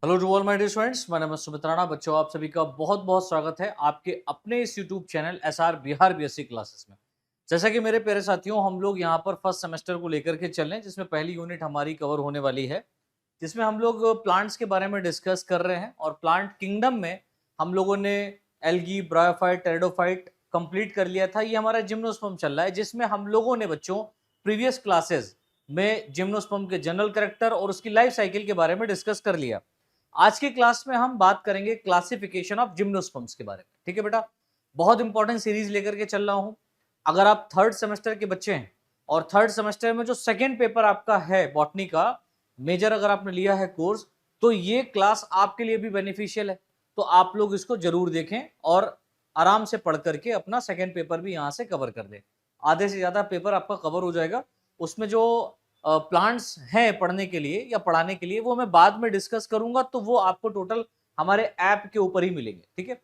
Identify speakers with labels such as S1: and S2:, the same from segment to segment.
S1: Hello to all my dear students, my name is Sumit Rana. बच्चों, आप सभी का बहुत बहुत स्वागत है आपके अपने इस YouTube channel SR Bihar BSc classes में। जैसा कि मेरे प्यारे साथियों, हम लोग यहाँ पर फर्स्ट सेमेस्टर को लेकर के चल रहे हैं, जिसमें पहली यूनिट हमारी कवर होने वाली है, जिसमें हम लोग प्लांट्स के बारे में डिस्कस कर रहे हैं। और प्लांट किंगडम में हम लोगों ने एल्गी, ब्रायोफाइट, टेरिडोफाइट कंप्लीट कर लिया था। ये हमारा जिम्नोस्पर्म चल रहा है, जिसमें हम लोगों ने बच्चों प्रीवियस क्लासेस में जिम्नोस्पर्म के जनरल कैरेक्टर और उसकी लाइफ साइकिल के बारे में डिस्कस कर लिया। आज की क्लास में हम बात करेंगे क्लासिफिकेशन ऑफ जिम्नोस्पर्म्स के बारे में। ठीक है बेटा, बहुत इंपॉर्टेंट सीरीज लेकर के चल रहा हूं। अगर आप थर्ड सेमेस्टर के बच्चे हैं और थर्ड सेमेस्टर में जो सेकेंड पेपर आपका है बॉटनी का मेजर, अगर आपने लिया है कोर्स, तो ये क्लास आपके लिए भी बेनिफिशियल है। तो आप लोग इसको जरूर देखें और आराम से पढ़ करके अपना सेकेंड पेपर भी यहां से कवर कर दें। आधे से ज्यादा पेपर आपका कवर हो जाएगा। उसमें जो प्लांट्स हैं पढ़ने के लिए या पढ़ाने के लिए, वो मैं बाद में डिस्कस करूंगा, तो वो आपको टोटल हमारे ऐप के ऊपर ही मिलेंगे। ठीक है,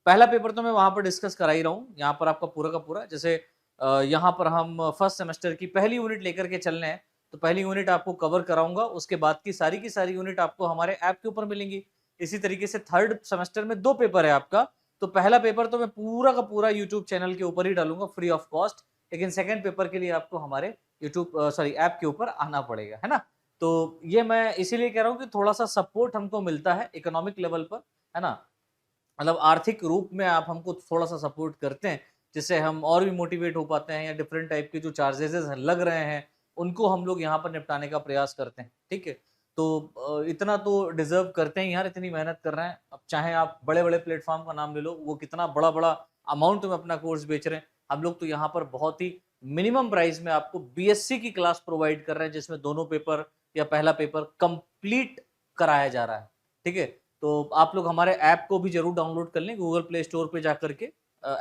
S1: पहला पेपर तो मैं वहां पर डिस्कस करा ही रहा हूं, यहाँ पर आपका पूरा का पूरा। जैसे यहाँ पर हम फर्स्ट सेमेस्टर की पहली यूनिट लेकर के चलने हैं, तो पहली यूनिट आपको कवर कराऊंगा, उसके बाद की सारी यूनिट आपको हमारे ऐप के ऊपर मिलेंगी। इसी तरीके से थर्ड सेमेस्टर में 2 पेपर है आपका, तो पहला पेपर तो मैं पूरा का पूरा यूट्यूब चैनल के ऊपर ही डालूंगा फ्री ऑफ कॉस्ट, लेकिन सेकेंड पेपर के लिए आपको हमारे यूट्यूब ऐप के ऊपर आना पड़ेगा, है ना। तो ये मैं इसीलिए कह रहा हूँ कि थोड़ा सा सपोर्ट हमको मिलता है इकोनॉमिक लेवल पर, है ना। मतलब आर्थिक रूप में आप हमको थोड़ा सा सपोर्ट करते हैं, जिससे हम और भी मोटिवेट हो पाते हैं, या डिफरेंट टाइप के जो चार्जेस लग रहे हैं उनको हम लोग यहाँ पर निपटाने का प्रयास करते हैं। ठीक है, तो इतना तो डिजर्व करते हैं यार, इतनी मेहनत कर रहे हैं। अब चाहे आप बड़े बड़े प्लेटफॉर्म का नाम ले लो, वो कितना बड़ा बड़ा अमाउंट में अपना कोर्स बेच रहे हैं, हम लोग तो यहाँ पर बहुत ही मिनिमम प्राइस में आपको बीएससी की क्लास प्रोवाइड कर रहे हैं, जिसमें दोनों पेपर या पहला पेपर कंप्लीट कराया जा रहा है। ठीक है, तो आप लोग हमारे ऐप को भी जरूर डाउनलोड कर लें, गूगल प्ले स्टोर पे जाकर के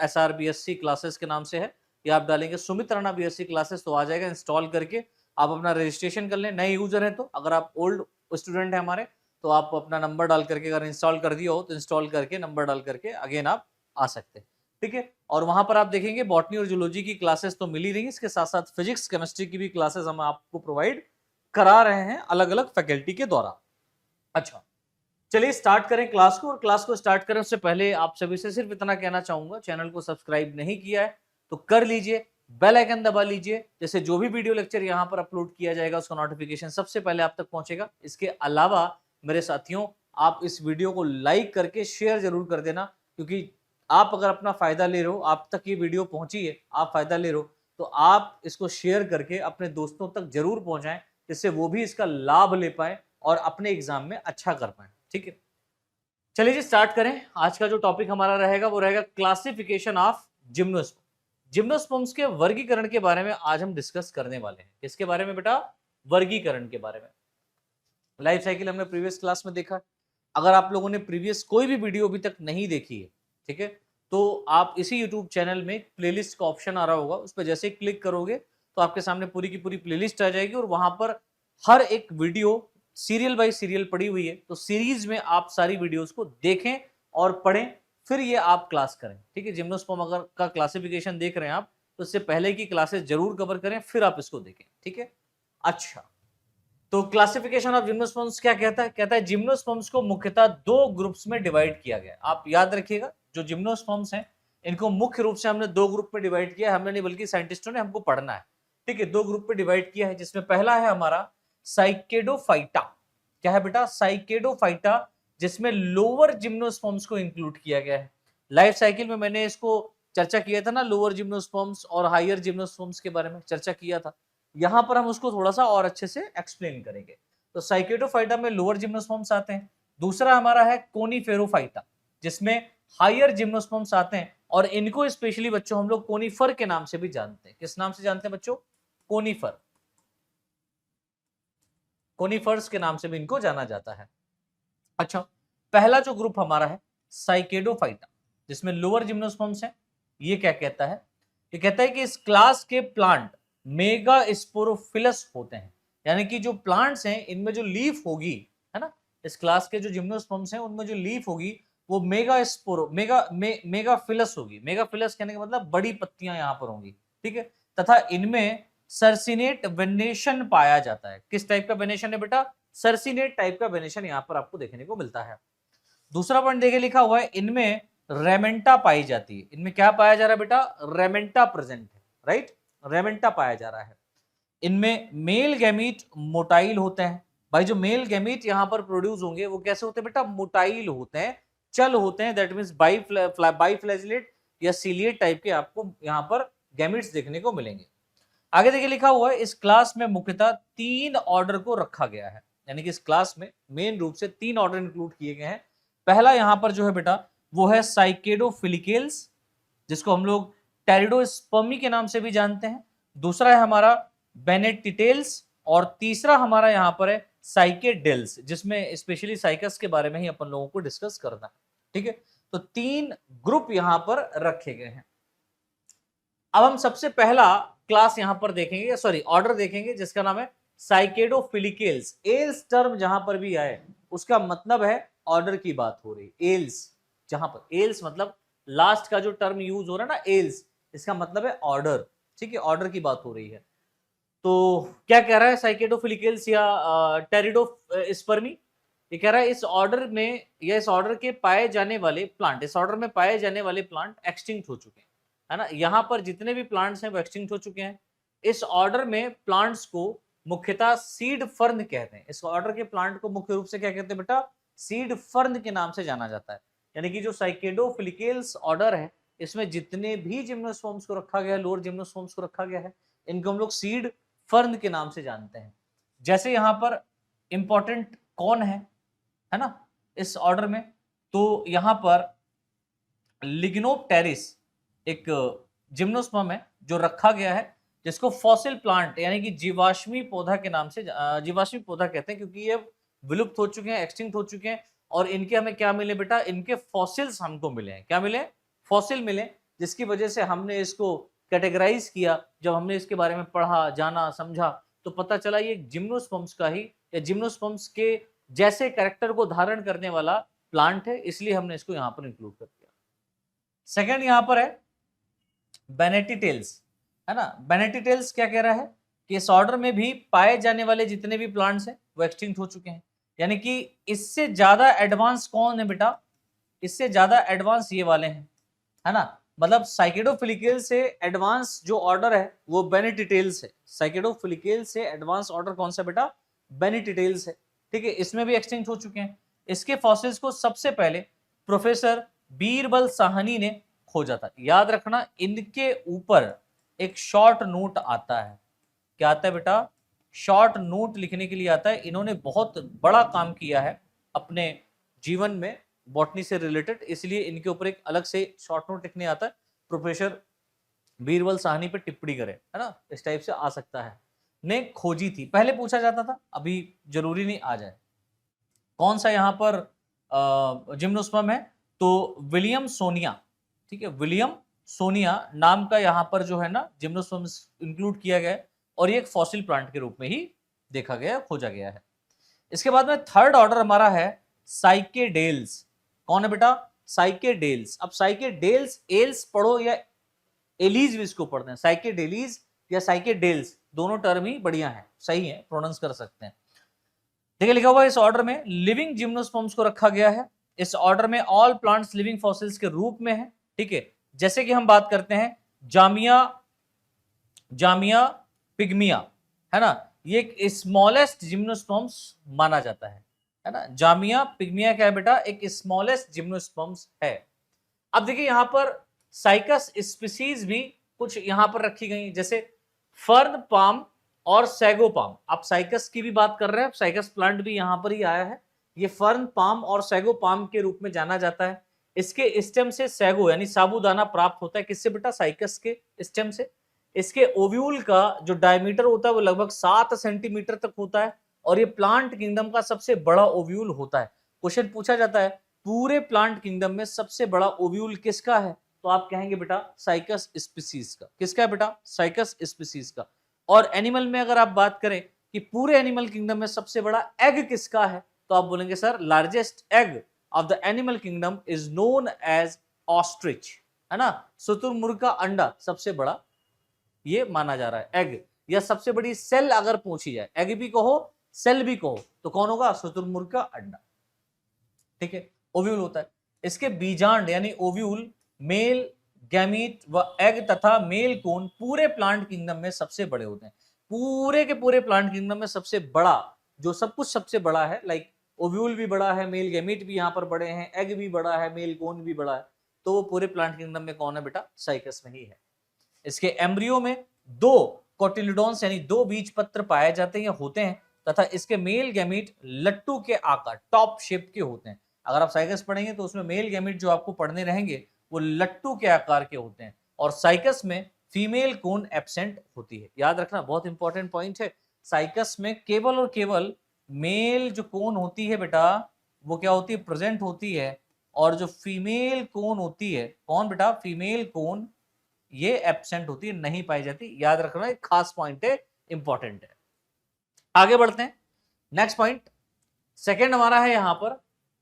S1: SR BSc क्लासेस के नाम से है, या आप डालेंगे सुमित राणा BSc क्लासेस तो आ जाएगा। इंस्टॉल करके आप अपना रजिस्ट्रेशन कर लें। नए यूजर हैं तो, अगर आप ओल्ड स्टूडेंट हैं हमारे, तो आप अपना नंबर डाल करके, अगर इंस्टॉल कर दिया हो तो इंस्टॉल करके नंबर डाल करके अगेन आप आ सकते हैं। ठीक है, और वहां पर आप देखेंगे बॉटनी और जूलॉजी की क्लासेस तो मिल ही रही है, इसके साथ साथ फिजिक्स केमिस्ट्री की भी क्लासेस हम आपको प्रोवाइड करा रहे हैं अलग अलग फैकल्टी के द्वारा। अच्छा, चलिए स्टार्ट करें क्लास को। और क्लास को स्टार्ट करें उससे पहले आप सभी से सिर्फ इतना कहना चाहूंगा, चैनल को सब्सक्राइब नहीं किया है तो कर लीजिए, बेल आइकन दबा लीजिए, जैसे जो भी वीडियो लेक्चर यहां पर अपलोड किया जाएगा उसका नोटिफिकेशन सबसे पहले आप तक पहुंचेगा। इसके अलावा मेरे साथियों, आप इस वीडियो को लाइक करके शेयर जरूर कर देना, क्योंकि आप अगर अपना फायदा ले रहे हो, आप तक ये वीडियो पहुंची है, आप फायदा ले रहे हो, तो आप इसको शेयर करके अपने दोस्तों तक जरूर पहुंचाएं, जिससे वो भी इसका लाभ ले पाए और अपने एग्जाम में अच्छा कर पाए। ठीक है, चलिए जी स्टार्ट करें। आज का जो टॉपिक हमारा रहेगा वो रहेगा क्लासिफिकेशन ऑफ जिम्नोस्पर्म। जिम्नोस्पर्म्स के वर्गीकरण के बारे में आज हम डिस्कस करने वाले हैं। किसके बारे में बेटा? वर्गीकरण के बारे में। लाइफ साइकिल हमने प्रीवियस क्लास में देखा। अगर आप लोगों ने प्रीवियस कोई भी वीडियो अभी तक नहीं देखी है, ठीक है, तो आप इसी यूट्यूब चैनल में प्लेलिस्ट का ऑप्शन आ रहा होगा, उस पर जैसे ही क्लिक करोगे तो आपके सामने पूरी की पूरी प्लेलिस्ट आ जाएगी, और वहां पर हर एक वीडियो सीरियल बाय सीरियल पड़ी हुई है। तो सीरीज में आप सारी वीडियोस को देखें और पढ़ें, फिर ये आप क्लास करें। ठीक है, जिम्नोस्पर्म अगर का क्लासिफिकेशन देख रहे हैं आप, तो इससे पहले की क्लासेस जरूर कवर करें, फिर आप इसको देखें। ठीक है, अच्छा, तो क्लासिफिकेशन ऑफ जिम्नोस्पर्म्स क्या कहता है? कहता है जिम्नोस्पर्म्स को मुख्यतः 2 ग्रुप्स में डिवाइड किया गया। आप याद रखिएगा, जो जिम्नोस्पर्म्स हैं इनको मुख्य रूप से हमने 2 ग्रुप में डिवाइड किया है। हमने नहीं, बल्कि साइंटिस्टों ने हमको पढ़ना है। ठीक है, 2 ग्रुप में डिवाइड किया है, जिसमें पहला है हमारा साइकेडोफाइटा। क्या है बेटा? साइकेडोफाइटा, जिसमें लोअर जिम्नोस्पर्म्स को इंक्लूड किया गया है। लाइफ साइकिल में मैंने इसको चर्चा किया था ना, लोअर जिम्नोस्पर्म्स और हायर जिम्नोस्पर्म्स के बारे में चर्चा किया था। यहां पर हम उसको थोड़ा सा और अच्छे से एक्सप्लेन करेंगे। तो साइकेडोफाइटा में लोअर जिम्नोस्पर्म्स आते हैं। दूसरा हमारा है कोनीफेरोफाइटा, जिसमें हायर जिम्नोस्पर्म्स आते हैं, और इनको स्पेशली बच्चों हम लोग कोनीफर के नाम से भी जानते हैं। किस नाम से जानते हैं बच्चों? कोनीफर। कोनीफर्स के नाम से भी इनको जाना जाता है। अच्छा, पहला जो ग्रुप हमारा है साइकेडोफाइटा, जिसमें लोअर जिम्नोस्पर्म्स है, ये क्या कहता है? ये कहता है कि इस क्लास के प्लांट मेगा स्पोरोफिलस होते हैं। यानी कि जो प्लांट्स हैं इनमें जो लीफ होगी, है ना, इस क्लास के जो जिम्नोस्पर्म्स हैं उनमें जो लीफ होगी वो मेगाफिलस होगी। मेगाफिलस कहने का मतलब बड़ी पत्तियां यहां पर होंगी। ठीक है, तथा इनमें सर्सिनेट वेनेशन पाया जाता है। किस टाइप का वेनेशन है बेटा? सर्सिनेट टाइप का वेनेशन यहाँ पर आपको देखने को मिलता है। दूसरा पॉइंट देखिए लिखा हुआ है इनमें रेमेंटा पाई जाती है। इनमें क्या पाया जा रहा है बेटा? रेमेंटा प्रेजेंट है, राइट, रेमेंटा पाया जा रहा है। इनमें मेल गैमीट मोटाइल होते हैं। भाई जो मेल गैमीट यहाँ पर प्रोड्यूस होंगे वो कैसे होते हैं बेटा? मोटाइल होते हैं, चल होते हैं, दैट मींस बाइफ्लैजिलेट या सीलिएट टाइप के आपको यहाँ पर गैमीट्स देखने को मिलेंगे। आगे देखिए लिखा हुआ है इस क्लास में मुख्यतः 3 ऑर्डर को रखा गया है, यानी कि इस क्लास में मेन रूप से 3 ऑर्डर इंक्लूड किए गए हैं। पहला यहाँ पर जो है बेटा वो है साइकेडोफिलिकेल्स, जिसको हम लोग टेरिडोस्पर्मी के नाम से भी जानते हैं। दूसरा है हमारा बेनेटिटेल्स और तीसरा हमारा यहाँ पर है साइकेडेल्स, जिसमें स्पेशली साइकस के बारे में ही अपन लोगों को डिस्कस करना है। ठीक है, तो 3 ग्रुप यहाँ पर रखे गए हैं। अब हम सबसे पहला क्लास यहां पर देखेंगे, सॉरी ऑर्डर देखेंगे, जिसका नाम है साइकेडोफिलिकेल्स। एल्स टर्म जहां पर भी आए उसका मतलब है ऑर्डर की बात हो रही है। एल्स, जहां पर एल्स मतलब लास्ट का जो टर्म यूज हो रहा है ना एल्स, इसका मतलब है ऑर्डर। ठीक है, ऑर्डर की बात हो रही है। तो क्या कह रहा है साइकेडोफिलिकेल्स या टेरिडोस्पर्मी? ये कह रहा है इस ऑर्डर में या इस ऑर्डर के पाए जाने वाले प्लांट, इस ऑर्डर में पाए जाने वाले प्लांट एक्सटिंक्ट हो चुके हैं, है ना। यहाँ पर जितने भी प्लांट्स हैं वो एक्सटिंक्ट हो चुके हैं। इस ऑर्डर में प्लांट्स को मुख्यतः सीड फर्न कहते हैं। इस ऑर्डर के प्लांट को मुख्य रूप से क्या कहते हैं बेटा? सीड फर्न के नाम से जाना जाता है। यानी कि जो साइकेडोफिलिकेल्स ऑर्डर है इसमें जितने भी जिम्नोस्पर्म्स को रखा गया है, लोअर जिम्नोस्पर्म्स को रखा गया है, इनको हम लोग सीड फर्न के नाम से जानते हैं। जैसे यहाँ पर इंपॉर्टेंट कौन है ना इस ऑर्डर में? तो यहाँ पर लिग्नोप्टेरिस एक जिम्नोस्पर्म है जो रखा गया है, जिसको फॉसिल प्लांट यानी कि जीवाश्मी पौधा के नाम से जीवाश्मी पौधा कहते हैं, क्योंकि ये विलुप्त हो चुके हैं, एक्सटिंक्ट हो चुके हैं। और इनके हमें क्या मिले बेटा? इनके फॉसिल्स हमको मिले हैं। क्या मिले? फॉसिल मिले, जिसकी वजह से हमने इसको कैटेगराइज किया। जब हमने इसके बारे में पढ़ा, जाना, समझा, तो पता चला ये जिम्नोस्पर्म्स का ही या जिम्नोस्पर्म्स के जैसे कैरेक्टर को धारण करने वाला प्लांट है, इसलिए हमने इसको यहाँ पर इंक्लूड कर दिया। सेकेंड यहाँ पर है बेनेटिटेल्स, है ना। बेनेटिटेल्स क्या कह रहा है कि इस ऑर्डर में भी पाए जाने वाले जितने भी प्लांट्स हैं वो एक्सटिंक्ट हो चुके हैं। यानी कि इससे ज्यादा एडवांस कौन है बेटा? इससे ज्यादा एडवांस ये वाले हैं, है ना। मतलब साइकेडोफिलिकेल से एडवांस जो ऑर्डर है वो बेनेटिटेल्स है। साइकेडोफिलिकेल से एडवांस ऑर्डर कौन सा बेटा? बेनेटिटेल्स है। ठीक है, इसमें भी एक्सटिंक्ट हो चुके हैं। इसके फॉसिल्स को सबसे पहले प्रोफेसर बीरबल साहनी ने खोजा था। याद रखना इनके ऊपर एक शॉर्ट नोट आता है। क्या आता है बेटा? शॉर्ट नोट लिखने के लिए आता है। इन्होंने बहुत बड़ा काम किया है अपने जीवन में बॉटनी से रिलेटेड, इसलिए इनके ऊपर एक अलग से शॉर्ट नोट लिखने आता है। प्रोफेसर बीरबल साहनी पे टिप्पणी करे, है ना, इस टाइप से आ सकता है। ने खोजी थी, पहले पूछा जाता था, अभी जरूरी नहीं आ जाए। कौन सा यहाँ पर जिम्नोस्पर्म है? तो विलियम सोनिया। ठीक है, विलियम सोनिया नाम का यहाँ पर जो है ना जिम्नोस्पर्म इंक्लूड किया गया है, और ये एक फॉसिल प्लांट के रूप में ही देखा गया, खोजा गया है। इसके बाद में थर्ड ऑर्डर हमारा है साइकेडेल्स। कौन है बेटा? साइकेडेल्स। अब साइकेडेल्स, एल्स पढ़ो या एलीज भी इसको पढ़ते हैं, साइकेडेलीज या साइकेडेल्स, दोनों टर्म ही बढ़िया है, सही है, प्रोनाउंस कर सकते हैं। देखिए लिखा हुआ है इस ऑर्डर में लिविंग जिम्नोस्पर्म्स को रखा गया है। इस ऑर्डर में ऑल प्लांट्स लिविंग फॉसिल्स के रूप में है। ठीक है, जैसे कि हम बात करते हैं जामिया पिग्मिया, है ना, ये एक स्मॉलेस्ट जिम्नोस्पर्म्स माना जाता है ना। जामिया पिग्मिया क्या है बेटा? एक स्मॉलेस्ट जिम्नोस्पर्म्स है। अब देखिए यहां पर साइकस स्पीसीज भी कुछ यहां पर रखी गई, जैसे फर्न पाम और सैगो पाम। आप साइकस की भी बात कर रहे हैं, साइकस प्लांट भी यहां पर ही आया है। ये फर्न पाम और सैगो पाम के रूप में जाना जाता है। इसके स्टेम से सैगो यानी साबूदाना प्राप्त होता है। किससे बेटा? साइकस के स्टेम से। इसके ओव्यूल का जो डायमीटर होता है वो लगभग 7 सेंटीमीटर तक होता है, और ये प्लांट किंगडम का सबसे बड़ा ओव्यूल होता है। क्वेश्चन पूछा जाता है पूरे प्लांट किंगडम में सबसे बड़ा ओव्यूल किसका है? तो आप कहेंगे बेटा साइकस स्पीसीज का। किसका है बेटा? साइकस स्पीसीज का। और एनिमल में अगर आप बात करें कि पूरे एनिमल किंगडम में सबसे बड़ा एग किसका है, तो आप बोलेंगे sir largest egg of the animal kingdom is known as ostrich, है ना। शुतुरमुर्ग का अंडा सबसे बड़ा ये माना जा रहा है एग, या सबसे बड़ी सेल अगर पूछी जाए, एग भी कहो सेल भी कहो तो कौन होगा, शुतुरमुर्ग का अंडा, ठीक है। ओव्यूल होता है, इसके बीजांड यानी ओव्यूल मेल गैमीट व एग तथा मेल कोन पूरे प्लांट किंगडम में सबसे बड़े होते हैं। पूरे के पूरे प्लांट किंगडम में सबसे बड़ा, जो सब कुछ सबसे बड़ा है, लाइक ओव्यूल भी बड़ा है, मेल गैमीट भी यहाँ पर बड़े हैं, एग भी बड़ा है, मेल कोन भी बड़ा है, तो वो पूरे प्लांट किंगडम में कौन है बेटा, साइकस में ही है। इसके एम्ब्रियो में 2 कोटिलिडोन्स यानी 2 बीज पत्र पाए जाते हैं या होते हैं, तथा इसके मेल गैमीट लट्टू के आकार टॉप शेप के होते हैं। अगर आप साइकस पढ़ेंगे तो उसमें मेल गैमीट जो आपको पढ़ने रहेंगे वो लट्टू के आकार के होते हैं, और साइकस में फीमेल कोन एब्सेंट होती है। याद रखना, बहुत इंपॉर्टेंट पॉइंट है, साइकस में केवल और केवल मेल जो कोन होती है बेटा वो क्या होती है, प्रेजेंट होती है, और जो फीमेल कोन होती है, कौन बेटा, फीमेल कोन, ये एब्सेंट होती है, नहीं पाई जाती। याद रखना, एक खास पॉइंट है, इंपॉर्टेंट है। आगे बढ़ते हैं, नेक्स्ट पॉइंट सेकंड हमारा है यहां पर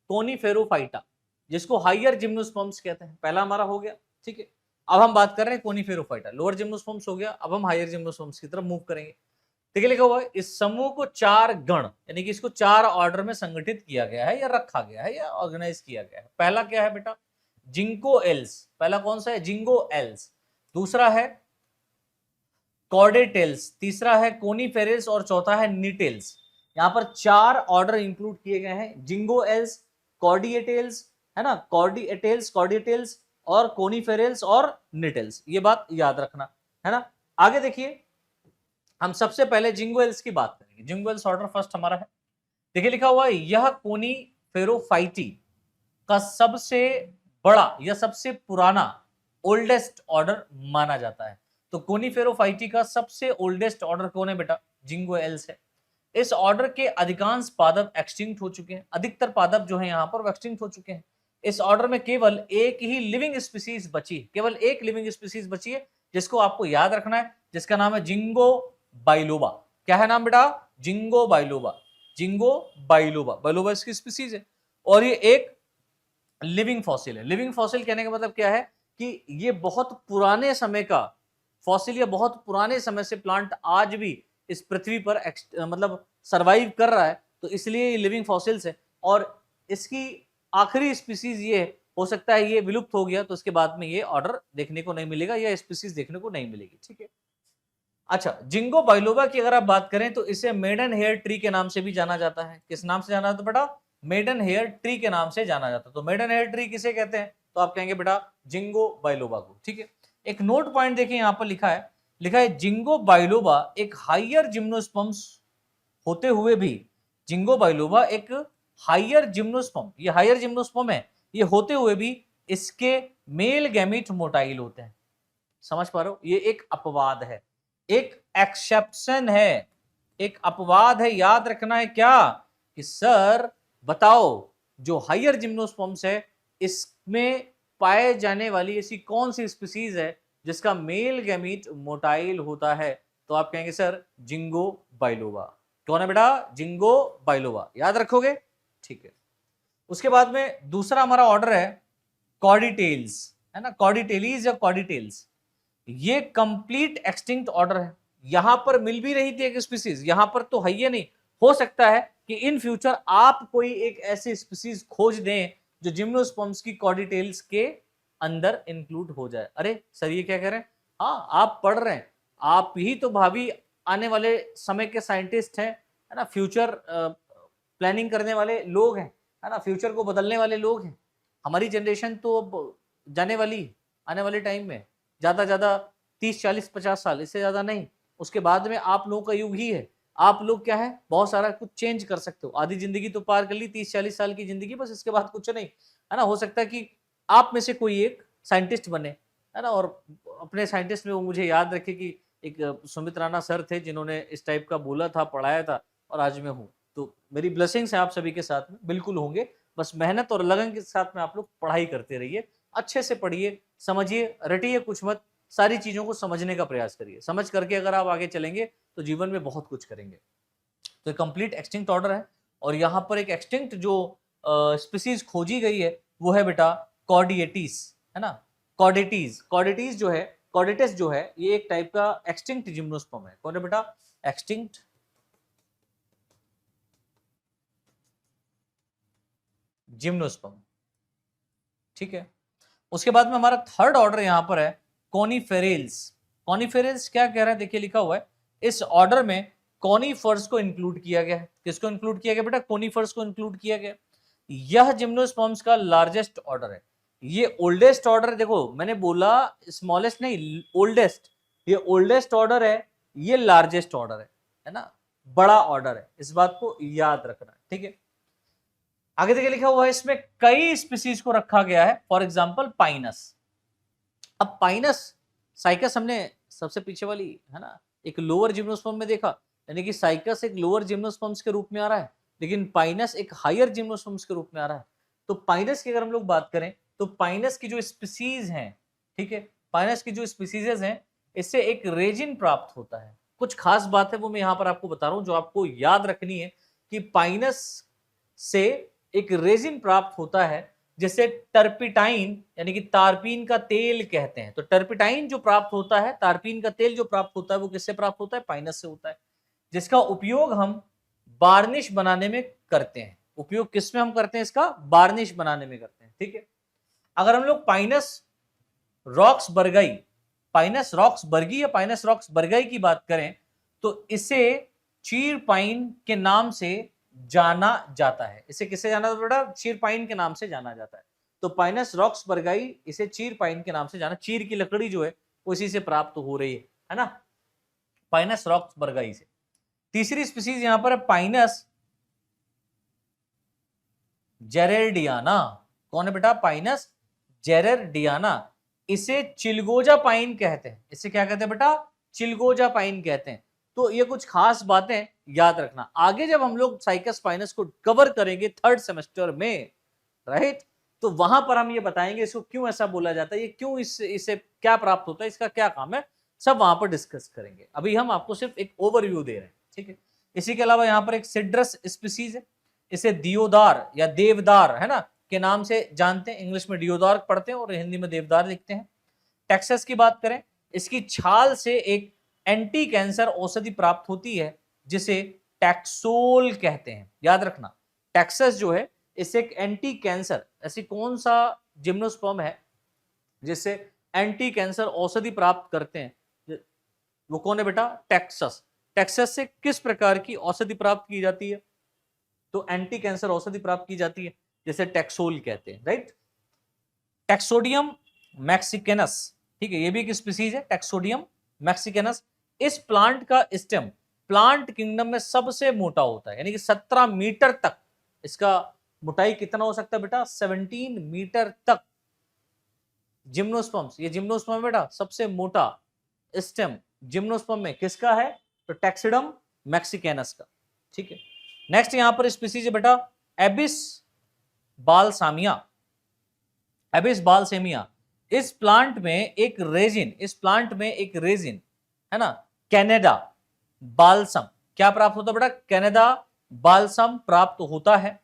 S1: कोनीफेरोफाइटा, जिसको हायर जिम्नोस्पर्म्स कहते हैं। पहला हमारा हो गया, ठीक है। अब हम बात कर रहे हैं कोनीफेरोफाइटा, लोअर जिम्नोस्पर्म्स हो गया, अब हम हायर जिम्नोस्पर्म्स की तरफ मूव करेंगे। ठीक है, लिखा हुआ है इस समूह को 4 गण यानी कि इसको 4 ऑर्डर में संगठित किया गया है या रखा गया है या ऑर्गेनाइज किया गया है। पहला क्या है बेटा, जिंको एल्स, पहला कौन सा है, जिंगो एल्स। दूसरा है कॉर्डेटेल्स, तीसरा है कोनीफेरल्स और चौथा है निटेल्स। यहाँ पर 4 ऑर्डर इंक्लूड किए गए हैं, जिंगो एल्स, कॉर्डिएटेल्स, है ना, कॉर्डिएटेल्स और कोनीफेरल्स और निटेल्स, ये बात याद रखना, है ना। आगे देखिए, हम सबसे पहले जिंगो एल्स की बात करेंगे। जिंगो एल्स ऑर्डर फर्स्ट हमारा है, देखिए लिखा हुआ है यह कोनीफेरोफाइटी का सबसे बड़ा या सबसे पुराना ओल्डेस्ट ऑर्डर माना जाता है। तो कोनीफेरोफाइटी का सबसे ओल्डेस्ट ऑर्डर कौन है बेटा, जिंगो एल्स है। इस ऑर्डर के अधिकांश पादप एक्सटिंक्ट हो चुके हैं, अधिकतर पादप जो है यहाँ पर एक्सटिंक्ट हो चुके हैं। इस ऑर्डर में केवल एक ही लिविंग स्पीसीज बची, केवल एक लिविंग स्पीसीज बची है, जिसको आपको याद रखना है, जिसका नाम है जिंगो बाइलोबा। क्या है नाम बेटा, ginkgo biloba, ginkgo biloba, biloba इसकी स्पीसीज है, और ये एक लिविंग फॉसिल है। लिविंग फॉसिल कहने का मतलब क्या है कि ये बहुत पुराने समय का फॉसिल या बहुत पुराने समय से प्लांट आज भी इस पृथ्वी पर मतलब सरवाइव कर रहा है, तो इसलिए ये लिविंग फॉसिल्स है। और इसकी आखिरी स्पीसीज ये हो सकता है ये विलुप्त हो गया, तो इसके बाद में ये ऑर्डर देखने को नहीं मिलेगा या स्पीसीज देखने को नहीं मिलेगी, ठीक है। अच्छा, जिंगो बाइलोबा की अगर आप बात करें तो इसे मेडन हेयर ट्री के नाम से भी जाना जाता है। किस नाम से जाना जाता है बेटा, मेडन हेयर ट्री के नाम से जाना जाता है। तो मेडन हेयर ट्री किसे कहते हैं, तो आप कहेंगे बेटा जिंगो बाइलोबा को, ठीक है। एक नोट पॉइंट देखिए, यहाँ पर लिखा है जिंगो बाइलोबा एक हायर जिम्नोस्पर्म्स होते हुए भी, जिंगो बाइलोबा एक हायर जिम्नोस्पर्म, ये हायर जिम्नोस्पर्म है, ये होते हुए भी इसके मेल गैमीट मोटाइल होते हैं। समझ पा रहे हो, ये एक अपवाद है, एक एक्सेप्शन है, एक अपवाद है। याद रखना है क्या कि सर बताओ जो हायर जिम्नोस्पर्म्स है इसमें पाए जाने वाली ऐसी कौन सी स्पीसीज है जिसका मेल गैमीट मोटाइल होता है, तो आप कहेंगे सर जिंगो बाइलोबा। कौन है बेटा, जिंगो बाइलोबा, याद रखोगे, ठीक है। उसके बाद में दूसरा हमारा ऑर्डर है कॉर्डिटेल्स, है ना, कॉर्डिटेलीज या कॉर्डिटेल्स, ये कंप्लीट एक्सटिंक्ट ऑर्डर है। यहां पर मिल भी रही थी एक स्पीसीज, यहां पर तो है ये नहीं, हो सकता है कि इन फ्यूचर आप कोई एक ऐसी स्पीसीज खोज दें जो जिम्नोस्पर्म्स की कॉर्डिटेल्स के अंदर इंक्लूड हो जाए। अरे सर ये क्या कह रहे हैं, हाँ आप पढ़ रहे हैं, आप ही तो भावी आने वाले समय के साइंटिस्ट हैं, है ना, फ्यूचर प्लानिंग करने वाले लोग हैं, है ना, फ्यूचर को बदलने वाले लोग हैं। हमारी जनरेशन तो अब जाने वाली आने वाले टाइम में ज्यादा 30 40 50 साल, इससे ज्यादा नहीं, उसके बाद में आप लोगों का युग ही है। आप लोग क्या है, बहुत सारा कुछ चेंज कर सकते हो, आधी जिंदगी तो पार कर ली, 30 40 साल की जिंदगी, बस इसके बाद कुछ नहीं, है ना। हो सकता है कि आप में से कोई एक साइंटिस्ट बने, है ना, और अपने साइंटिस्ट में वो मुझे याद रखे कि एक सुमित राणा सर थे जिन्होंने इस टाइप का बोला था, पढ़ाया था, और आज मैं हूँ। तो मेरी ब्लेसिंग्स है आप सभी के साथ में, बिल्कुल होंगे, बस मेहनत और लगन के साथ में आप लोग पढ़ाई करते रहिए, अच्छे से पढ़िए, समझिए, रटिए कुछ मत, सारी चीजों को समझने का प्रयास करिए। समझ करके अगर आप आगे चलेंगे तो जीवन में बहुत कुछ करेंगे। तो कंप्लीट एक्सटिंक्ट ऑर्डर है, और यहाँ पर एक एक्सटिंक्ट जो स्पीसीज खोजी गई है वो है बेटा कॉर्डिएटीज, है ना, कॉर्डेटीज जो है, कॉर्डेटस जो है, ये एक टाइप का एक्सटिंक्ट जिम्नोस्पर्म है। कौन है बेटा, एक्सटिंक्ट जिम्नोस्पर्म, ठीक है। उसके बाद में हमारा थर्ड ऑर्डर यहां पर है कॉनिफेरेल्स। कॉनिफेरेल्स क्या कह रहा है, देखिए लिखा हुआ है इस ऑर्डर में कॉनिफर्स को इंक्लूड किया गया है। किसको इंक्लूड किया गया बेटा, कॉनिफर्स को इंक्लूड किया गया। यह जिम्नोस्पर्म्स का लार्जेस्ट ऑर्डर है। ये ओल्डेस्ट ऑर्डर, देखो मैंने बोला स्मॉलेस्ट नहीं, ओल्डेस्ट। ये ओल्डेस्ट ऑर्डर है, ये लार्जेस्ट ऑर्डर है ना, बड़ा ऑर्डर है, इस बात को याद रखना, ठीक है। आगे देखिए लिखा हुआ है इसमें कई स्पीसीज को रखा गया है, फॉर एग्जांपल पाइनस। अब पाइनस, साइकस हमने सबसे पीछे वाली है ना एक लोअर जिम्नोस्पर्म में देखा, यानी कि साइकस एक लोअर जिम्नोस्पर्म्स के रूप में आ रहा है, लेकिन पाइनस एक हायर जिम्नोस्पर्म्स के रूप में आ रहा है। तो पाइनस की अगर हम लोग बात करें तो पाइनस की जो स्पीसीज हैं, ठीक है, पाइनस की जो स्पीसीज हैं इससे एक रेजिन प्राप्त होता है। कुछ खास बात है वो मैं यहां पर आपको बता रहा हूं जो आपको याद रखनी है कि पाइनस से एक रेजिन प्राप्त होता है जिसे टर्पिटाइन यानी कि तारपीन का तेल कहते हैं। तो टर्पिटाइन जो प्राप्त होता है, तारपीन का तेल जो प्राप्त होता है वो किससे प्राप्त होता है, पाइनस से होता है, जिसका उपयोग हम बार्निश बनाने में करते हैं। उपयोग किसमें हम करते हैं इसका, बार्निश बनाने में करते हैं, ठीक है। अगर हम लोग Pinus rocks बर्गई, Pinus rocks Bargi या पाइनस रॉक्स बर्गई की बात करें तो इसे चीर पाइन के नाम से जाना जाता है। इसे किससे जाना जाता है बेटा, चीर पाइन के नाम से जाना जाता है। तो पाइनस रॉक्स बर्गई इसे चीर पाइन के नाम से जाना, चीर की लकड़ी जो है उसी से प्राप्त हो रही है ना, पाइनस रॉक्स बर्गई से। तीसरी स्पीसीज यहां पर है पाइनस जेरेडियाना। कौन है बेटा, पाइनस जेरेडियाना। इसे चिलगोजा पाइन कहते हैं। इसे क्या कहते हैं बेटा, चिलगोजा पाइन कहते हैं। तो ये कुछ खास बातें याद रखना, आगे जब हम लोग साइकस पाइनस को कवर करेंगे थर्ड सेमेस्टर में, राइट, तो वहां पर हम ये बताएंगे इसको क्यों ऐसा बोला जाता है, ये क्यों इसे क्या प्राप्त होता है, इसका क्या काम है, सब वहां पर डिस्कस करेंगे। अभी हम आपको सिर्फ एक ओवरव्यू दे रहे हैं, ठीक है। इसी के अलावा यहाँ पर एक सिड्रस स्पीसीज है, इसे दियोदार या देवदार है ना के नाम से जानते हैं। इंग्लिश में डियोदार पढ़ते हैं और हिंदी में देवदार लिखते हैं। टेक्सस की बात करें, इसकी छाल से एक एंटी कैंसर औषधि प्राप्त होती है जिसे टैक्सोल कहते हैं। याद रखना, टेक्सस जो है इसे एक एंटी कैंसर, ऐसी कौन सा जिम्नोस्पर्म है जिससे एंटी कैंसर औषधि प्राप्त करते हैं, वो कौन है बेटा, टेक्सस। टेक्सस से किस प्रकार की औषधि प्राप्त की जाती है, तो एंटी कैंसर औषधि प्राप्त की जाती है, जैसे टैक्सोल कहते हैं, राइट। टैक्सोडियम मैक्सिकैनस, ठीक है, ये भी एक स्पीसीज है टैक्सोडियम मैक्सिकैनस। इस प्लांट का स्टेम प्लांट किंगडम में सबसे मोटा होता है, यानी कि 17 मीटर तक इसका मोटाई कितना हो सकता है बेटा, 17 मीटर तक। जिम्नोस्पर्म्स, ये जिम्नोस्पर्म बेटा सबसे मोटा स्टेम जिम्नोस्पर्म में किसका है, तो टैक्सिडम मैक्सिकैनस का, ठीक है। नेक्स्ट यहां पर स्पीसीज है बेटा एबिस बालसामिया। एबिस बालसेमिया, इस प्लांट में एक रेजिन, इस प्लांट में एक रेजिन है ना, कैनेडा बालसम, क्या प्राप्त होता है बेटा, कैनेडा बालसम प्राप्त होता है।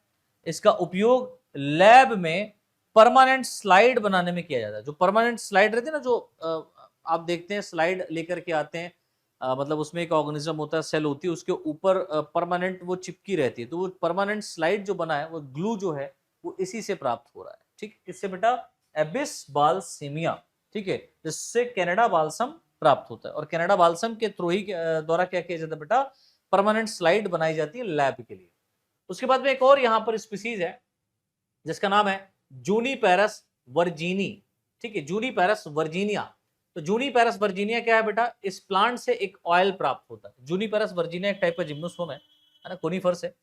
S1: इसका उपयोग लैब में परमानेंट स्लाइड बनाने में किया जाता है। जो परमानेंट स्लाइड रहती है ना, जो आप देखते हैं स्लाइड लेकर के आते हैं, मतलब उसमें एक ऑर्गेनिज्म होता है, सेल होती है, उसके ऊपर परमानेंट वो चिपकी रहती है, तो वो परमानेंट स्लाइड जो बना है वो ग्लू जो है वो इसी से प्राप्त हो रहा है, ठीक, किससे बेटा, एबिस बालसेमिया, ठीक है, जिससे कनाडा बालसम प्राप्त होता है। और कनाडा बालसम के थ्रू ही द्वारा क्या किया जाता है बेटा, परमानेंट स्लाइड बनाई जाती है लैब के लिए। उसके बाद में एक और यहां पर स्पीसीज है जिसका नाम है जूनीपेरस वर्जीनी, ठीक है, जूनीपेरस वर्जीनिया। तो जूनीपेरस वर्जीनिया क्या है बेटा, इस प्लांट से एक ऑयल प्राप्त होता है। जूनीपेरस वर्जीनिया एक टाइप का जिम्नोस्पर्म है ना, कोनिफर्स है,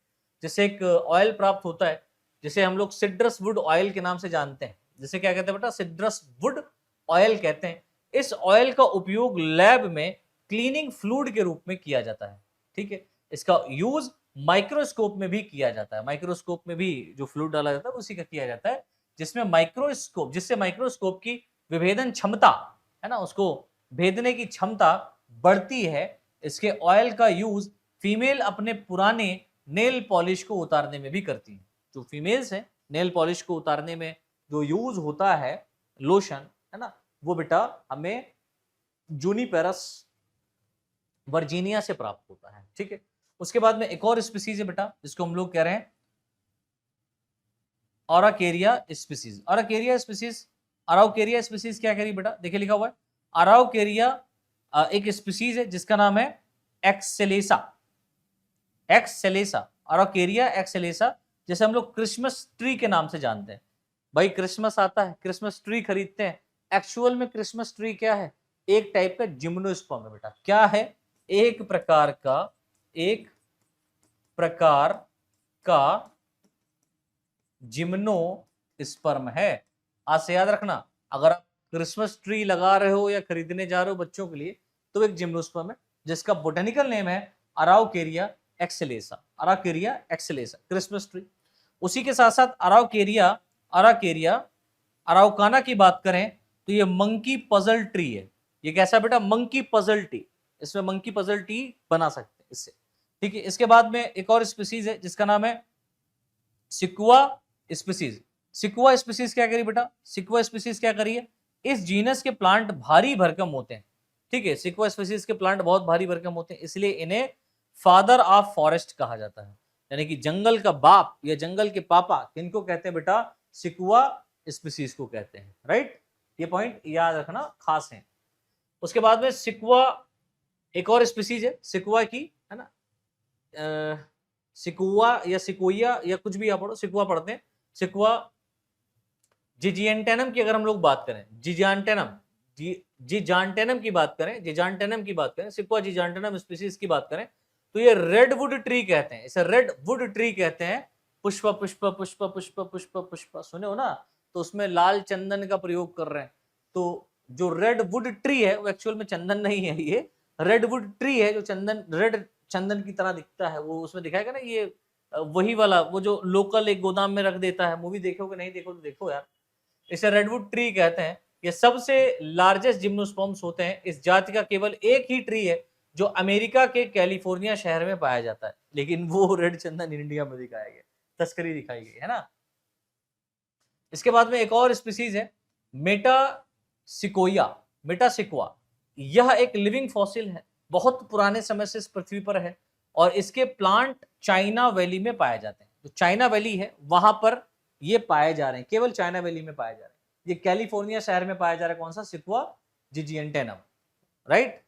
S1: जिससे एक ऑयल प्राप्त होता है जिसे हम लोग सिड्रस वुड ऑयल के नाम से जानते हैं। जिसे क्या कहते हैं बेटा, सिड्रस वुड ऑयल कहते हैं। इस ऑयल का उपयोग लैब में क्लीनिंग फ्लूइड के रूप में किया जाता है, ठीक है। इसका यूज माइक्रोस्कोप में भी किया जाता है, माइक्रोस्कोप में भी जो फ्लूइड डाला जाता है उसी का किया जाता है, जिसमें माइक्रोस्कोप, जिससे माइक्रोस्कोप की विभेदन क्षमता है ना, उसको भेदने की क्षमता बढ़ती है। इसके ऑयल का यूज फीमेल अपने पुराने नेल पॉलिश को उतारने में भी करती है। जो फीमेल्स हैं नेल पॉलिश को उतारने में जो यूज होता है लोशन है ना, वो बेटा हमें जूनीपेरस वर्जीनिया से प्राप्त होता है, ठीक है। उसके बाद में एक और स्पीसीज है बेटा जिसको हम लोग कह रहे हैं औराकेरिया स्पीसीज। औराकेरिया स्पीसीज, अराउकेरिया स्पीसीज क्या कह रही बेटा, देखिए लिखा हुआ है अराउकेरिया एक स्पीसीज है जिसका नाम है एक्सेलेसा। एक्सेलेसा, अराउकेरिया एक्सेलेसा, जैसे हम लोग क्रिसमस ट्री के नाम से जानते हैं। भाई क्रिसमस आता है, क्रिसमस ट्री खरीदते हैं, एक्चुअल में क्रिसमस ट्री क्या है, एक टाइप का जिम्नोस्पर्म है बेटा। क्या है, एक प्रकार का जिम्नोस्पर्म है। आज से याद रखना, अगर आप क्रिसमस ट्री लगा रहे हो या खरीदने जा रहे हो बच्चों के लिए, तो एक जिम्नोस्पर्म है जिसका बोटेनिकल नेम है Araucaria excelsa. Araucaria excelsa, Christmas tree. उसी के साथ साथ अराउकेरिया अराउकाना की बात करें तो ये मंकी पजल ट्री है। ये कैसा बेटा, मंकी पजल ट्री, इसमें मंकी पजल ट्री बना सकते हैं इससे, ठीक है। इसके बाद में एक और स्पीसीज है जिसका नाम है सिक्वा स्पीसीज। सिक्वा स्पीसीज क्या करी बेटा, सिक्वा स्पीसीज क्या करी है, इस जीनस के प्लांट भारी भरकम होते हैं, ठीक है। सिक्वा स्पीसीज के प्लांट बहुत भारी भरकम होते हैं, इसलिए इन्हें फादर ऑफ फॉरेस्ट कहा जाता है। यानी कि जंगल का बाप या जंगल के पापा किनको कहते हैं बेटा, सिक्वा स्पीसीज को कहते हैं, राइट। ये पॉइंट याद रखना खास है। उसके बाद में सिक्वा एक और स्पीसीज है सिक्वा की, है ना, सिकुआ या सिकोया या कुछ भी आप पढ़ो, सिकुआ पढ़ते हैं। सिकुआ जिजान्टेनम की अगर हम लोग बात करें, जिजान्टेनम की बात करें, सिकुआ जिजान्टेनम स्पीसीज की बात करें, तो ये रेडवुड ट्री कहते हैं, इसे रेडवुड ट्री कहते हैं। पुष्प पुष्प पुष्प पुष्प पुष्प पुष्प सुने हो ना, तो उसमें लाल चंदन का प्रयोग कर रहे हैं। तो जो रेडवुड ट्री है वो एक्चुअल में चंदन नहीं है, ये रेडवुड ट्री है जो चंदन, रेड चंदन की तरह दिखता है। वो उसमें दिखाएगा ना, ये वही वाला, वो जो लोकल एक गोदाम में रख देता है, मूवी देखोगे, नहीं देखो तो देखो यार, इसे रेडवुड ट्री कहते हैं। ये सबसे लार्जेस्ट जिम्नोस्पर्म्स होते हैं। इस जाति का केवल एक ही ट्री है जो अमेरिका के कैलिफोर्निया शहर में पाया जाता है, लेकिन वो रेड चंदन इंडिया में दिखाया गया, तस्करी दिखाई गई है ना। इसके बाद में एक और स्पीसीज है मेटासिकोया, मेटासिक्वा। यह एक लिविंग फॉसिल है, बहुत पुराने समय से इस पृथ्वी पर है, और इसके प्लांट चाइना वैली में पाए जाते हैं। जो चाइना वैली है वहां पर ये पाए जा रहे हैं, केवल चाइना वैली में पाए जा रहे हैं। ये कैलिफोर्निया शहर में पाया जा रहा है, कौन सा, सिक्वा जिजिएंटेनम, राइट।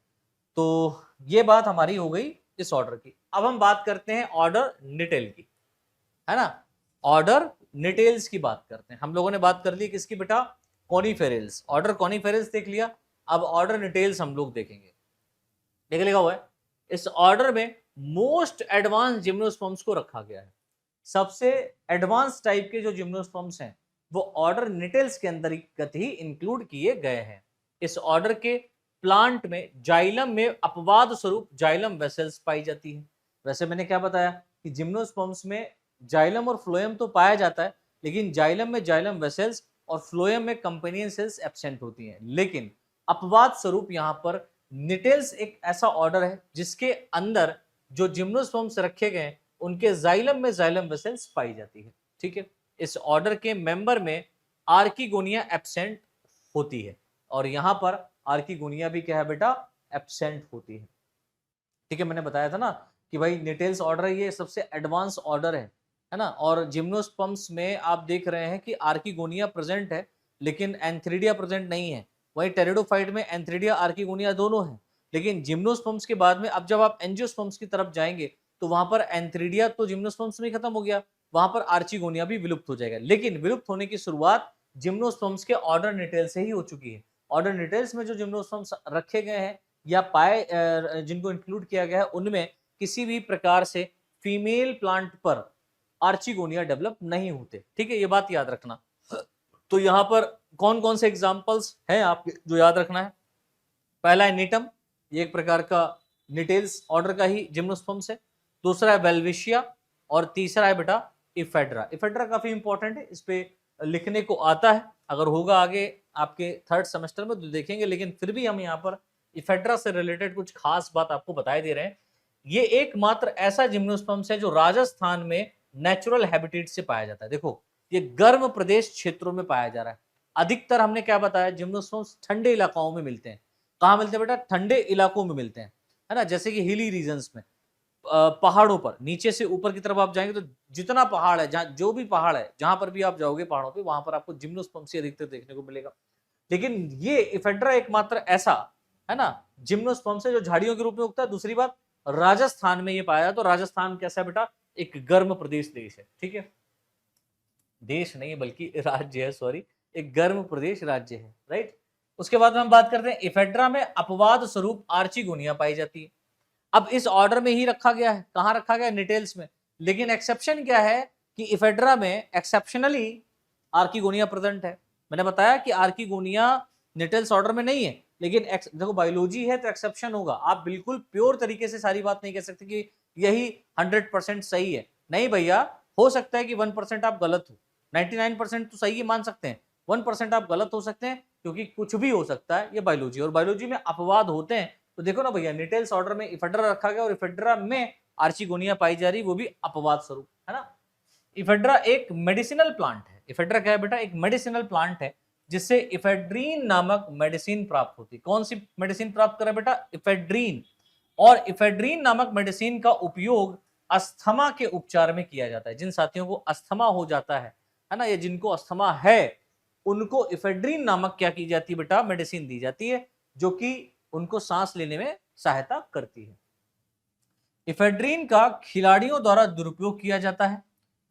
S1: तो ये बात हमारी हो गई इस ऑर्डर की। अब हम बात करते हैं ऑर्डर निटेल की, है ना, ऑर्डर निटेल्स की बात करते हैं। हम लोगों ने बात कर ली किसकी बेटा, कॉनिफेरल्स, ऑर्डर कॉनिफेरल्स देख लिया। अब ऑर्डर निटेल्स हम लोग देखेंगे। देख लिखा हुआ है इस ऑर्डर में मोस्ट एडवांस जिम्नोस्पर्म्स को रखा गया है। सबसे एडवांस टाइप के जो जिम्नोस्पर्म्स हैं वो ऑर्डर निटेल्स के अंदर ही इंक्लूड किए गए हैं। इस ऑर्डर के प्लांट में जाइलम में अपवाद स्वरूप जाइलम वेसल्स पाई जाती है। वैसे मैंने क्या बताया कि जिम्नोस्पर्म्स में जाइलम और फ्लोएम तो पाया जाता है, लेकिन जाइलम में जाइलम वेसल्स और फ्लोएम में कंपेनियन सेल्स एब्सेंट होती हैं। लेकिन अपवाद स्वरूप यहाँ पर निटेल्स एक ऐसा ऑर्डर है जिसके अंदर जो जिम्नोस्पर्म्स रखे गए उनके जाइलम में जाइलम वेसल्स पाई जाती है, ठीक है। इस ऑर्डर के मेंबर में आर्किगोनिया एब्सेंट होती है, और यहां पर आर्किगोनिया भी क्या है बेटा, एब्सेंट होती है, ठीक है। मैंने बताया था ना कि भाई निटेल्स ऑर्डर ये सबसे एडवांस ऑर्डर है ना। और जिम्नोस्पर्म्स में आप देख रहे हैं कि आर्किगोनिया प्रेजेंट है लेकिन एंथ्रीडिया प्रेजेंट नहीं है। वही टेरिडोफाइट में एंथ्रीडिया आर्किगोनिया दोनों है, लेकिन जिम्नोस्पर्म्स के बाद में अब जब आप एंजियोस्पर्म्स की तरफ जाएंगे तो वहां पर एंथ्रीडिया तो जिम्नोस्पर्म्स में खत्म हो गया, वहां पर आर्चिगोनिया भी विलुप्त हो जाएगा। लेकिन विलुप्त होने की शुरुआत जिम्नोस्पर्म्स के ऑर्डर निटेल से ही हो चुकी है। ऑर्डर निटेल्स में जो जिम्नोस्पर्म्स रखे गए हैं या पाए जिनको इंक्लूड किया गया है उनमें किसी भी प्रकार से फीमेल प्लांट पर आर्चिगोनिया डेवलप नहीं होते, ठीक है। ये बात याद रखना। तो यहाँ पर कौन कौन से एग्जाम्पल्स हैं आपके जो याद रखना है। पहला है नीटम, ये एक प्रकार का निटेल्स ऑर्डर का ही जिम्नोस्पर्म्स है। दूसरा है वेल्विशिया, और तीसरा है बेटा इफेड्रा। इफेड्रा काफी इंपॉर्टेंट है, इस पे लिखने को आता है, अगर होगा आगे आपके थर्ड सेमेस्टर में तो देखेंगे, लेकिन फिर भी हम यहाँ पर इफेड्रा से रिलेटेड कुछ खास बात आपको बताए दे रहे हैं। ये एकमात्र ऐसा जिम्नोस्पर्म्स है जो राजस्थान में नेचुरल हैबिटेट से पाया जाता है। देखो ये गर्म प्रदेश क्षेत्रों में पाया जा रहा है। अधिकतर हमने क्या बताया, जिम्नोस्पर्म्स ठंडे इलाकाओं में मिलते हैं। कहाँ मिलते हैं बेटा, ठंडे इलाकों में मिलते हैं, है ना, जैसे कि हिली रीजन्स में। पहाड़ों पर नीचे से ऊपर की तरफ आप जाएंगे तो जितना पहाड़ है, जहाँ जो भी पहाड़ है, जहां पर भी आप जाओगे पहाड़ों पे, वहां पर आपको जिम्नोस्पर्म्स ही अधिकतर देखने को मिलेगा। लेकिन ये इफेड्रा एकमात्र ऐसा है ना जिम्नोस्पर्म्स है जो झाड़ियों के रूप में उगता है। दूसरी बात, राजस्थान में ये पाया जाता है। तो राजस्थान कैसा है बेटा? एक गर्म प्रदेश देश है, ठीक है, देश नहीं बल्कि राज्य है, सॉरी, एक गर्म प्रदेश राज्य है, राइट। उसके बाद में हम बात करते हैं इफेड्रा में अपवाद स्वरूप आर्चिगोनिया पाई जाती है। अब इस ऑर्डर में ही रखा गया है, कहां रखा गया है? निटेल्स में। लेकिन एक्सेप्शन क्या है कि इफेड्रा में एक्सेप्शनली आर्किगोनिया प्रेजेंट है। मैंने बताया कि आर्किगोनिया निटेल्स ऑर्डर में नहीं है, लेकिन देखो बायोलॉजी है तो एक्सेप्शन होगा। आप बिल्कुल प्योर तरीके से सारी बात नहीं कह सकते कि यही 100% सही है। नहीं भैया, हो सकता है कि 1% आप गलत हो, 99% तो सही है मान सकते हैं, 1% आप गलत हो सकते हैं, क्योंकि कुछ भी हो सकता है। ये बायोलॉजी, और बायोलॉजी में अपवाद होते हैं। तो देखो ना भैया, निटेल्स ऑर्डर में इफेड्रा रखा गया और इफेड्रा में आर्चिगोनिया पाई जा रही, वो भी अपवाद स्वरूप, है ना। इफेड्रा एक मेडिसिनल प्लांट है। इफेड्रा क्या है बेटा? एक मेडिसिनल प्लांट है जिससे इफेड्रीन नामक मेडिसिन प्राप्त होती है। कौन सी मेडिसिन प्राप्त करे बेटा? इफेड्रीन। और इफेड्रीन नामक मेडिसिन का उपयोग अस्थमा के उपचार में किया जाता है। जिन साथियों को अस्थमा हो जाता है ना, या जिनको अस्थमा है, उनको इफेड्रीन नामक क्या की जाती है बेटा? मेडिसिन दी जाती है, जो कि उनको सांस लेने में सहायता करती है। इफेड्रीन का खिलाड़ियों द्वारा दुरुपयोग किया जाता है।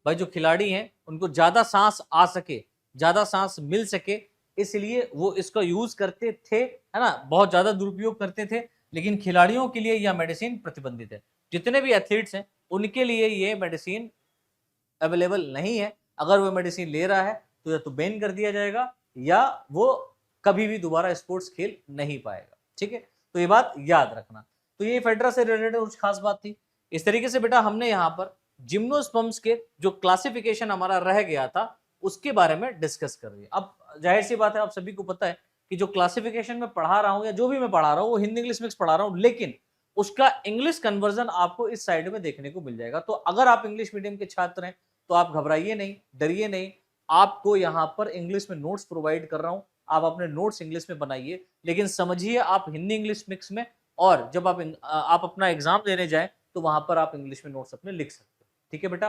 S1: भाई जो खिलाड़ी हैं उनको ज्यादा सांस आ सके, ज्यादा सांस मिल सके, इसलिए वो इसका यूज करते थे, है ना, बहुत ज्यादा दुरुपयोग करते थे। लेकिन खिलाड़ियों के लिए यह मेडिसिन प्रतिबंधित है। जितने भी एथलीट्स हैं उनके लिए ये मेडिसिन अवेलेबल नहीं है। अगर वो मेडिसिन ले रहा है तो या तो बैन कर दिया जाएगा, या वो कभी भी दोबारा स्पोर्ट्स खेल नहीं पाएगा, ठीक है। तो ये बात याद रखना। तो ये इफेड्रा से रिलेटेड कुछ खास बात थी। इस तरीके से बेटा हमने यहाँ पर जिम्नोस्पर्म्स के जो क्लासिफिकेशन हमारा रह गया था उसके बारे में डिस्कस कर दिया। अब जाहिर सी बात है, आप सभी को पता है कि जो क्लासिफिकेशन में पढ़ा रहा हूं या जो भी मैं पढ़ा रहा हूं वो हिंदी इंग्लिश मिक्स पढ़ा रहा हूं, लेकिन उसका इंग्लिश कन्वर्जन आपको इस साइड में देखने को मिल जाएगा। तो अगर आप इंग्लिश मीडियम के छात्र हैं तो आप घबराइए नहीं, डरिए नहीं। आपको यहाँ पर इंग्लिश में नोट्स प्रोवाइड कर रहा हूं, आप अपने नोट्स इंग्लिश में बनाइए, लेकिन समझिए आप हिंदी इंग्लिश मिक्स में, और जब आप अपना एग्जाम देने जाए तो वहां पर आप इंग्लिश में नोट्स अपने लिख सकते हो, ठीक है बेटा।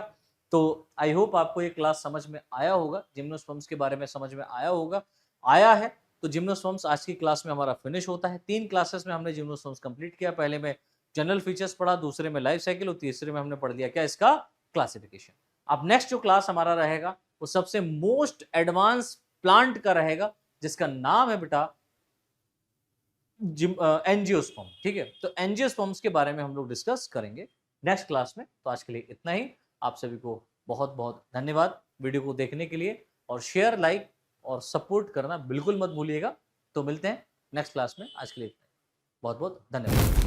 S1: तो आई होप आपको ये क्लास समझ में आया होगा, जिम्नोस्पर्म्स के बारे में समझ में आया होगा। आया है तो जिम्नोस्पर्म्स आज की क्लास में हमारा फिनिश होता है। 3 क्लासेस में हमने जिम्नोस्पर्म्स कंप्लीट किया। पहले में जनरल फीचर्स पढ़ा, दूसरे में लाइफ साइकिल, और तीसरे में हमने पढ़ लिया क्या? इसका क्लासिफिकेशन। अब नेक्स्ट जो क्लास हमारा रहेगा वो सबसे मोस्ट एडवांस प्लांट का रहेगा, जिसका नाम है बेटा एंजियोस्पर्म, ठीक है। तो एंजियोस्पर्म्स के बारे में हम लोग डिस्कस करेंगे नेक्स्ट क्लास में। तो आज के लिए इतना ही। आप सभी को बहुत बहुत धन्यवाद वीडियो को देखने के लिए, और शेयर, लाइक और सपोर्ट करना बिल्कुल मत भूलिएगा। तो मिलते हैं नेक्स्ट क्लास में। आज के लिए इतना ही। बहुत बहुत धन्यवाद।